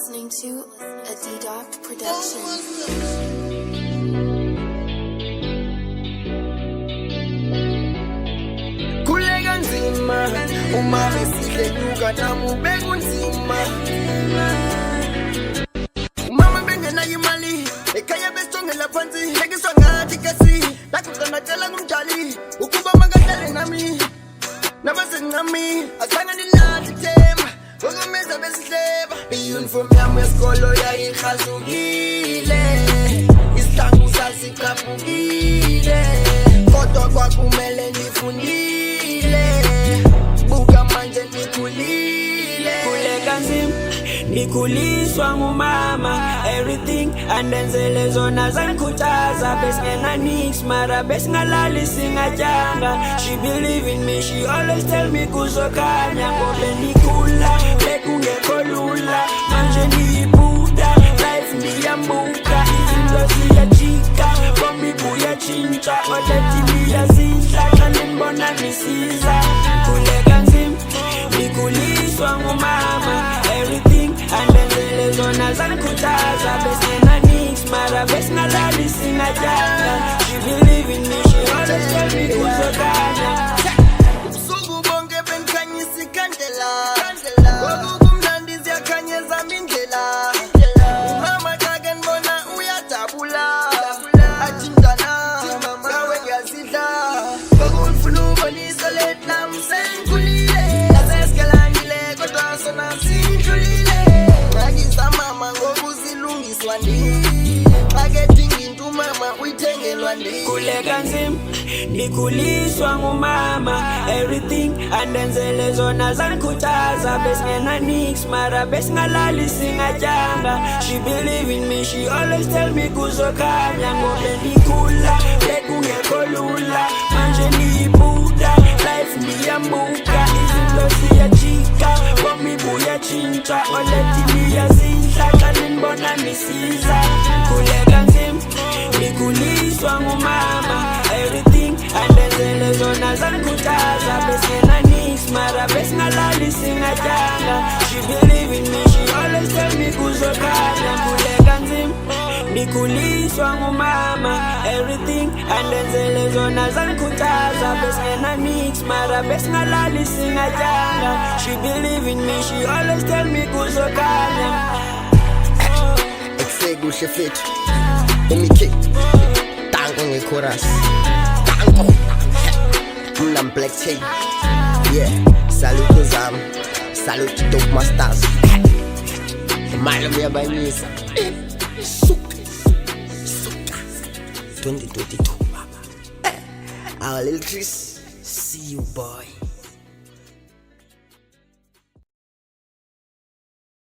listening to a D-Doc production. Kulega nzima, uma besile nyuka tamu begu nzima. Umama benge na yimali, ekaya besonge la panzi, legiswa ngati kasi, lakutana tela ngumjali, ukuba magatale nami, nabase nami, asanga nilati tema, wakumeza besihleba, i-uniform yami yesikolo yayihazukile, isihlangu sasikapukile, kodwa kwakumele nifundile, buka manje nikhulile. Kulega nzima, nikuliswa ngumama, everything andenzele zona zangikhuthaza, besingena nix mara besingalali singajanga. She believe in me, she always tell me kuzokhanya, ngobe nikhula bekungekho lula, manje niyibuda life ndiyambuka, izinto ziyajika bombi buyatshintsha, olethi niyazidla xa nimbona nisiza. Kulega nzima, nikuliswa ngumama, everything andenzele zona zangikhuthaza, besingena nix mara besingalali singajanga. She believe in me, she always tell me kuzokhanya. Ubusuku bonke bengikhanyisa ikhandlela, kwakumnandi ziyakhanyeza mindlela. Umama xa ke ndibona uyajabula, athi mntana ngawe ngiyazidla, kwakufuna ubonisa late nami sengikhulile, yasesigalangile kodwa sona sindlulile. Ngakisa mama ngoku silungiswa ndi, xa ke dinga into umama uyithengelwa ndi. Kulega nzima, nikuliswa ngumama, everything andenzele zona zangikhuthaza, besingena nix mara besingalali singajanga. She believe in me, she always tell me kuzokhanya, ngobe nikhula bekungekho lula, manje niyibuda life ndiyambuka, izinto ziyajika bombi buyatshintsha, olethi niyazidla xa nimbona nisiza. Kulega nzima, nikuliswa ngumama, everything andenzele zona zangikhuthaza, besingena nix mara besingalali singajanga. She believe in me, she always tell me kuzokhanya. Kulega nzima, nikuliswa ngumama, everything andenzele zona zangikhuthaza, besingena nix mara besingalali singajanga. She believe in me, she always tell me kuzokhanya. Ekuhle fethu umikhe tango ngekhorus tango mna black tape, yeah. Salute zami, salute to Dope Masters, imali uyabanyisa suka 2022 baba. Our little Chris, see you boy.